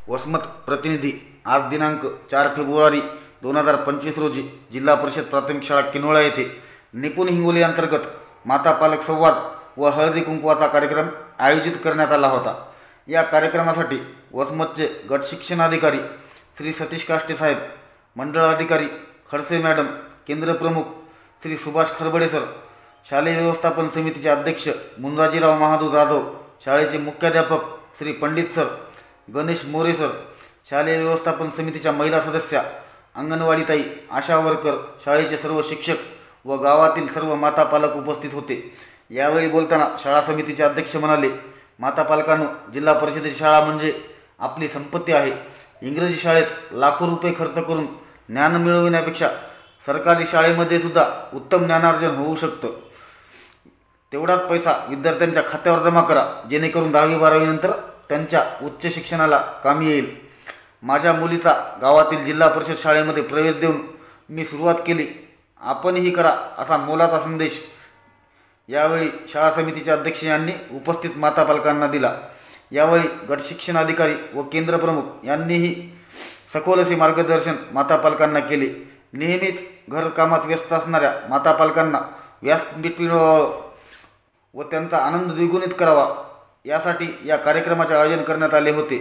वसमत प्रतिनिधी आज दिनांक 4 फेब्रुवारी 2025 रोजी जिल्हा परिषद प्राथमिक शाळा किनवळा येथे निपुण हिंगोली अंतर्गत माता पालक संवाद व हळदी कुंकवाचा कार्यक्रम आयोजित करण्यात आला होता। या कार्यक्रमासाठी वसमतचे गट शिक्षणाधिकारी श्री सतीश काष्टे साहेब, मंडळ अधिकारी खडसे मॅडम, केंद्र प्रमुख श्री सुभाष खरबडे सर, शालेय व्यवस्थापन समितीचे अध्यक्ष मुनराजीराव महादू जाधव, शाळेचे मुख्याध्यापक श्री पंडित सर, गणेश मोरे सर, शालेय व्यवस्थापन समितीच्या महिला सदस्या, अंगणवाडीताई, आशा वर्कर, शाळेचे सर्व शिक्षक व गावातील सर्व माता पालक उपस्थित होते। यावेळी बोलताना शाळा समितीचे अध्यक्ष म्हणाले, माता पालकांनो, जिल्हा परिषदेची शाळा म्हणजे आपली संपत्ती आहे। इंग्रजी शाळेत लाखो रुपये खर्च करून ज्ञान मिळविण्यापेक्षा सरकारी शाळेमध्ये सुद्धा उत्तम ज्ञानार्जन होऊ शकतं। तेवढाच पैसा विद्यार्थ्यांच्या खात्यावर जमा करा, जेणेकरून 10वी-12वी नंतर त्यांच्या उच्च शिक्षणाला कामी येईल। माझ्या मुलीचा गावातील जिल्हा परिषद शाळेमध्ये प्रवेश देऊन मी सुरुवात केली, आपणही करा, असा मोलाचा संदेश यावेळी शाळा समितीचे अध्यक्ष यांनी उपस्थित माता पालकांना दिला। यावेळी गट शिक्षणाधिकारी व केंद्र प्रमुख यांनीही सखोल असे मार्गदर्शन माता पालकांना केले। नेहमीच घरकामात व्यस्त असणाऱ्या माता पालकांना व्यासपीठ मिळवावं व त्यांचा आनंद द्विगुणित करावा, यासाठी या कार्यक्रमाचे आयोजन करण्यात आले होते।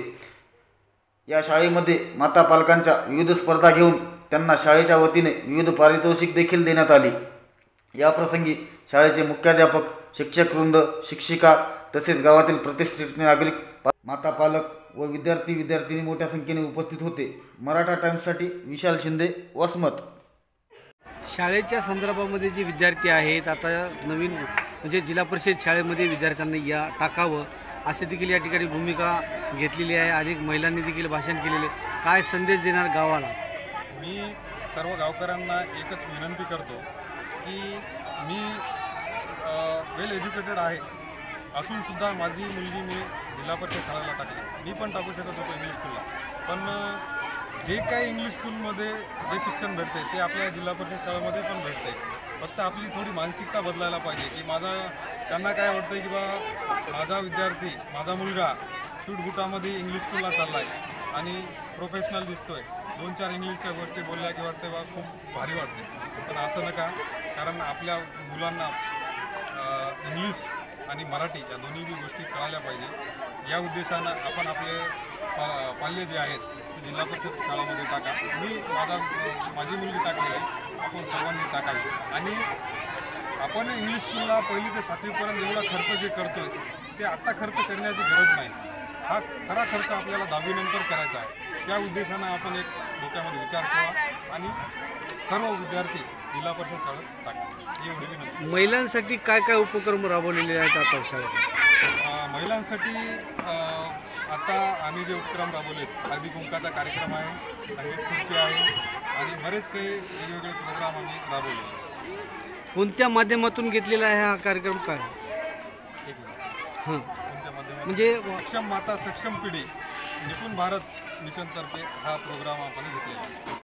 या शाळेमध्ये माता पालकांच्या विविध स्पर्धा घेऊन त्यांना शाळेच्या वतीने विविध पारितोषिक देखील देण्यात आली। या प्रसंगी शाळेचे मुख्याध्यापक, शिक्षकवृंद, शिक्षिका तसेच गावातील प्रतिष्ठित नागरिक, माता पालक व विद्यार्थी मोठ्या संख्येने उपस्थित होते। मराठा टाइम्ससाठी विशाल शिंदे, वसमत। शाळेच्या संदर्भामध्ये जे विद्यार्थी आहेत, आता नवीन म्हणजे जिल्हा परिषद शाळेमध्ये विद्यार्थ्यांना या टाकावं असे देखील या ठिकाणी भूमिका घेतलेली आहे। अनेक महिलांनी देखील भाषण केलेले, काय संदेश देणार गावाला? मी सर्व गावकऱ्यांना एकच विनंती करतो की मी वेल एज्युकेटेड आहे असून सुद्धा माझी मुलगी मी जिल्हा परिषद शाळेला टाकली। मी पण टाकू शकत होतो इंग्लिश स्कूलला, पण जे काही इंग्लिश स्कूलमध्ये जे शिक्षण भेटते ते आपल्या जिल्हा परिषद शाळेमध्ये पण भेटते। फक्त आपली थोडी मानसिकता बदलायला पाहिजे की त्यांना काय वाटतं की माझा विद्यार्थी, माझा मुलगा शूटबुटामध्ये इंग्लिश स्कूलला चालला आहे आणि प्रोफेशनल दिसतोय, 2-4 इंग्लिशच्या गोष्टी बोलल्या की वाटते खूप भारी वाटते। पण असं नका, कारण आपल्या मुलांना इंग्लिश आणि मराठी या दोन्ही गोष्टी कळायला पाहिजे। या उद्देशानं आपण आपले पाल्य जे आहेत ते जिल्हा परिषद शाळेमध्ये टाका। माझी मुलगी टाकलेली आहे, आपण सर्वांनी टाकावी। आणि आपण इंग्लिश स्कूलला 1ली ते 7वीपर्यंत एवढा खर्च जे करतोय ते आत्ता खर्च करण्याची गरज नाही। हा खरा खर्च आपल्याला 10वी नंतर करायचा आहे। त्या उद्देशानं आपण एक डोक्यामध्ये विचार करावा आणि सर्व विद्यार्थी जिल्हा परिषद शाळेत टाका, ही एवढी विनंती। महिलांसाठी काय काय उपक्रम राबवलेले आहेत आता शाळेत? महिलांसाठी आता आम्ही जे उपक्रम राबवलेत, हळदी कुंकाचा कार्यक्रम आहे, संगीत खुर्ची आहे आणि बरेच काही वेगवेगळे प्रोग्राम आम्ही राबवले। कोणत्या माध्यमातून घेतलेला आहे हा कार्यक्रम? काय कोणत्या माध्यमातून? म्हणजे सक्षम माता सक्षम पिढी निपुण भारत मिशनतर्फे हा प्रोग्राम आपण घेतलेला आहे।